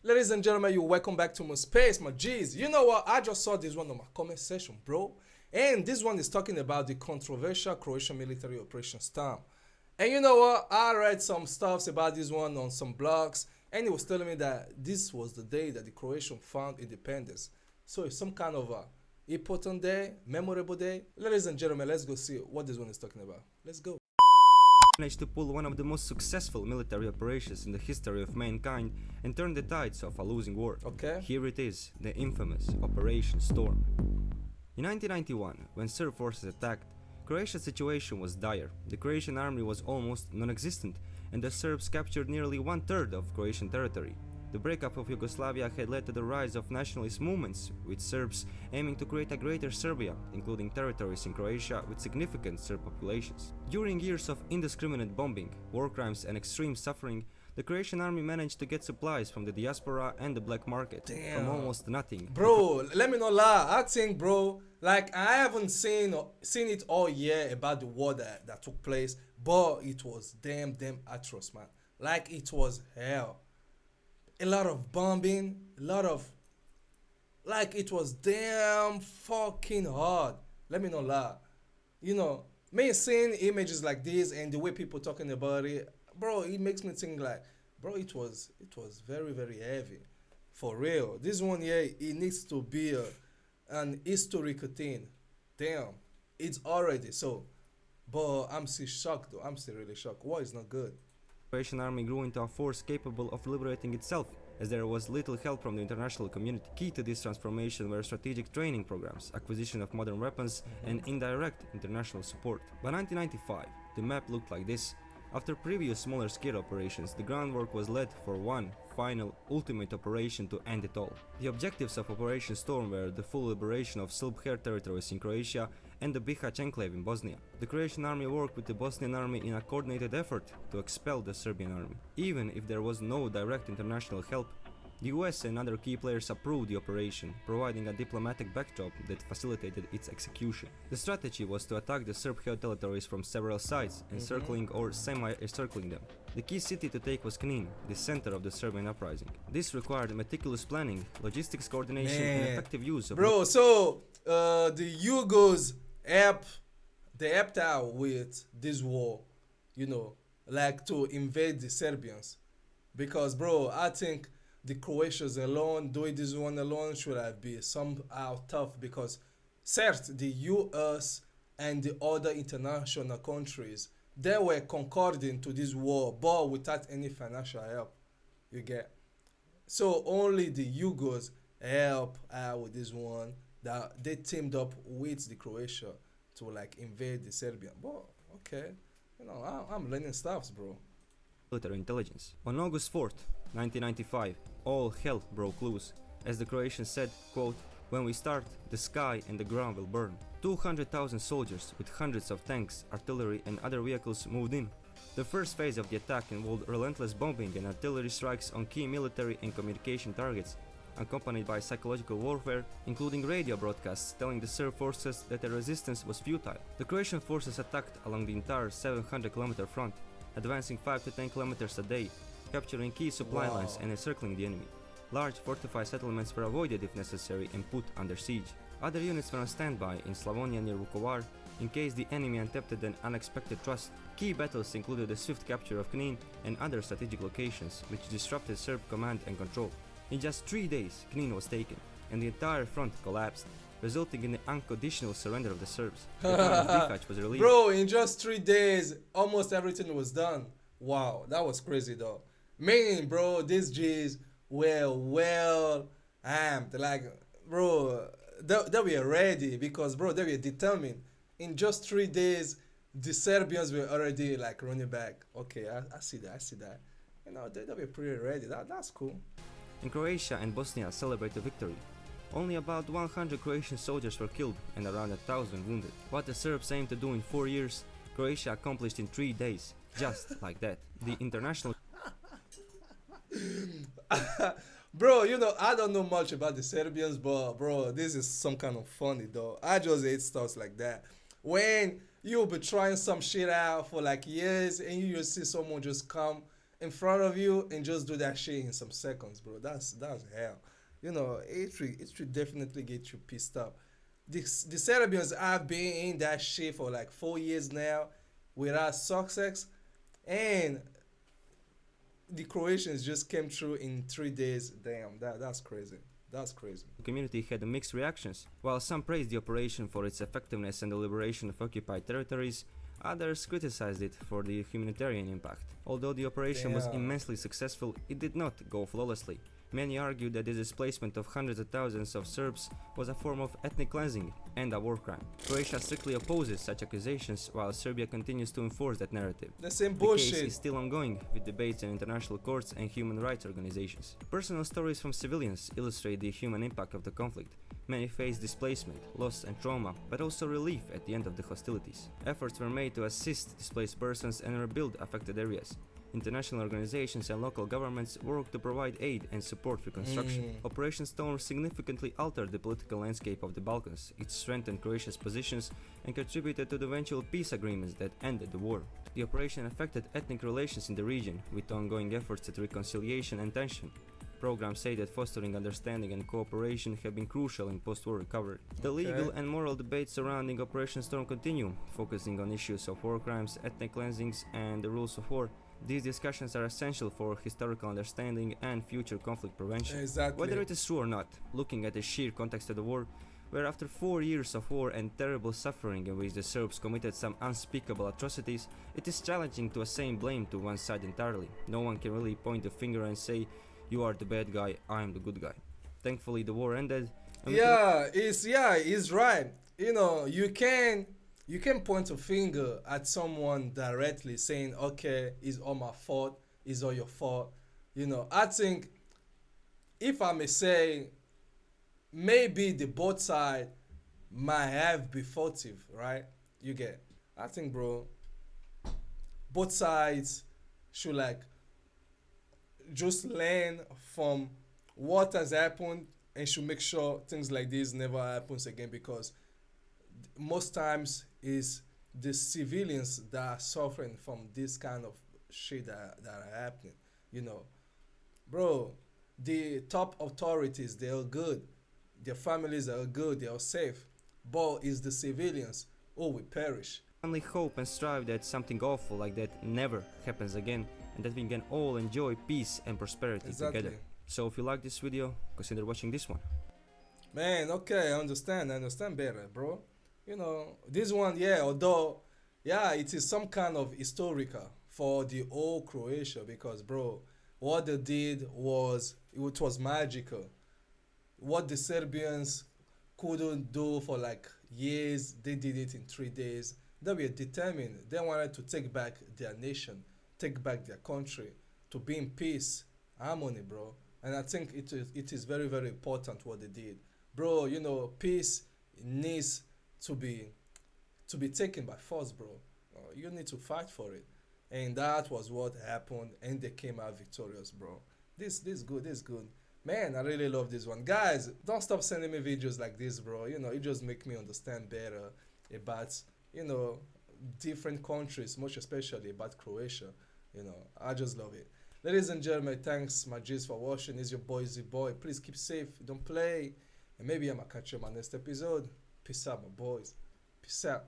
Ladies and gentlemen, you welcome back to my space, my G's. You know what? I just saw this one on my comment section, bro. And this one is talking about the controversial Croatian military operation Storm. And you know what? I read some stuffs about this one on some blogs, and it was telling me that this was the day that the Croatian found independence. So it's some kind of a important day, memorable day. Ladies and gentlemen, let's go see what this one is talking about. Let's go. Managed to pull one of the most successful military operations in the history of mankind and turn the tides of a losing war. Okay. Here it is, the infamous Operation Storm. In 1991, when Serb forces attacked, Croatia's situation was dire. The Croatian army was almost non-existent, and the Serbs captured nearly one-third of Croatian territory. The breakup of Yugoslavia had led to the rise of nationalist movements, with Serbs aiming to create a greater Serbia, including territories in Croatia with significant Serb populations. During years of indiscriminate bombing, war crimes and extreme suffering, the Croatian army managed to get supplies from the diaspora and the black market. Damn. From almost nothing. Bro, let me not lie. I think, bro, like I haven't seen it all year about the war that took place, but it was damn atrocious, man. Like it was hell. A lot of bombing, a lot of like it was damn fucking hard. Let me not lie. You know, me seeing images like this and the way people talking about it, bro, it makes me think like, bro, it was very heavy, for real. This one here, it needs to be an historical thing. Damn, it's already so. But I'm still shocked though. I'm still really shocked. War is not good. Croatian army grew into a force capable of liberating itself, as there was little help from the international community. Key to this transformation were strategic training programs, acquisition of modern weapons, and indirect international support. By 1995, the map looked like this. After previous smaller-scale operations, the groundwork was laid for one final, ultimate operation to end it all. The objectives of Operation Storm were the full liberation of Serb-held territories in Croatia and the Bihać enclave in Bosnia. The Croatian army worked with the Bosnian army in a coordinated effort to expel the Serbian army. Even if there was no direct international help, the US and other key players approved the operation, providing a diplomatic backdrop that facilitated its execution. The strategy was to attack the Serb-held territories from several sides, encircling or semi-encircling them. The key city to take was Knin, the center of the Serbian uprising. This required meticulous planning, logistics coordination, and effective use of... Bro, so the Yugos they helped out with this war, you know, like to invade the Serbians. Because, bro, I think the Croatians alone, doing this one alone, should have been somehow tough because, cert, the US and the other international countries, they were concording to this war, but without any financial help. You get? So only the Yugos help out with this one. That they teamed up with the Croatia to like invade the Serbia. But okay, you know, I'm learning stuffs, bro. military intelligence. On August 4th, 1995, all hell broke loose. As the Croatians said, quote, "When we start, the sky and the ground will burn." 200,000 soldiers with hundreds of tanks, artillery and other vehicles moved in. The first phase of the attack involved relentless bombing and artillery strikes on key military and communication targets, accompanied by psychological warfare, including radio broadcasts telling the Serb forces that their resistance was futile. The Croatian forces attacked along the entire 700-kilometer front, advancing 5 to 10 kilometers a day, capturing key supply lines and encircling the enemy. Large fortified settlements were avoided if necessary and put under siege. Other units were on standby in Slavonia near Vukovar in case the enemy attempted an unexpected thrust. Key battles included the swift capture of Knin and other strategic locations, which disrupted Serb command and control. In just 3 days, Knin was taken, and the entire front collapsed, resulting in the unconditional surrender of the Serbs. The town of Bihać was relieved. Bro, in just 3 days, almost everything was done. Wow, that was crazy though. Meaning, bro, these G's were well amped. Like, bro, they were ready because, bro, they were determined. In just 3 days, the Serbians were already like running back. Okay, I see that. You know, they were pretty ready. That's cool. In Croatia and Bosnia celebrated victory. Only about 100 Croatian soldiers were killed and around 1,000 wounded. What the Serbs aimed to do in 4 years, Croatia accomplished in 3 days. Just like that. The international... Bro, you know, I don't know much about the Serbians, but bro, this is some kind of funny though. I just hate stuff like that. When you'll be trying some shit out for like years and you just see someone just come in front of you and just do that shit in some seconds, bro. That's hell. You know, it should definitely get you pissed off. The Serbians have been in that shit for like 4 years now without success, and the Croatians just came through in 3 days. Damn, that's crazy. That's crazy. The community had mixed reactions. While some praised the operation for its effectiveness and the liberation of occupied territories, others criticized it for the humanitarian impact. Although the operation was Damn. immensely successful, it did not go flawlessly. Many argued that the displacement of hundreds of thousands of Serbs was a form of ethnic cleansing and a war crime. Croatia strictly opposes such accusations, while Serbia continues to enforce that narrative. The same The case bullshit. is still ongoing, with debates in international courts and human rights organizations. Personal stories from civilians illustrate the human impact of the conflict. Many faced displacement, loss and trauma, but also relief at the end of the hostilities. Efforts were made to assist displaced persons and rebuild affected areas. International organizations and local governments work to provide aid and support reconstruction. Operation Storm significantly altered the political landscape of the Balkans. It strengthened Croatia's positions and contributed to the eventual peace agreements that ended the war. The operation affected ethnic relations in the region, with ongoing efforts at reconciliation and tension. Programs say that fostering understanding and cooperation have been crucial in post-war recovery. The legal and moral debates surrounding Operation Storm continue, focusing on issues of war crimes, ethnic cleansings, and the rules of war. These discussions are essential for historical understanding and future conflict prevention. Exactly. Whether it is true or not, looking at the sheer context of the war, where after 4 years of war and terrible suffering in which the Serbs committed some unspeakable atrocities, it is challenging to assign blame to one side entirely. No one can really point the finger and say, "You are the bad guy, I am the good guy." Thankfully, the war ended. And we can He's right. You know, you can point a finger at someone directly saying, okay, it's all my fault, it's all your fault. You know, I think if I may say, maybe the both side might have be faultive, right? You get. I think, bro, both sides should like just learn from what has happened and should make sure things like this never happens again, because most times is the civilians that are suffering from this kind of shit that are happening. You know, bro, the top authorities, they are good, their families are good, they are safe, but it's the civilians who will perish. only hope and strive that something awful like that never happens again, and that we can all enjoy peace and prosperity Exactly. together. So if you like this video, consider watching this one. Man, okay, I understand better, bro. You know, this one, yeah, although, yeah, it is some kind of historical for the whole Croatia, because, bro, what they did was, it was magical. What the Serbians couldn't do for like years, they did it in 3 days. They were determined. They wanted to take back their nation, take back their country, to be in peace, harmony, bro. And I think it is very, very important what they did. Bro, you know, peace needs to be taken by force, bro. You need to fight for it. And that was what happened, and they came out victorious, bro. This good, this good. Man, I really love this one. Guys, don't stop sending me videos like this, bro. You know, it just make me understand better about, you know, different countries, much especially about Croatia. You know, I just love it. Ladies and gentlemen, thanks, my G's, for watching. It's your boy, Z Boy. Please keep safe, don't play. And maybe I'ma catch you in my next episode. Peace out, my boys. Peace out.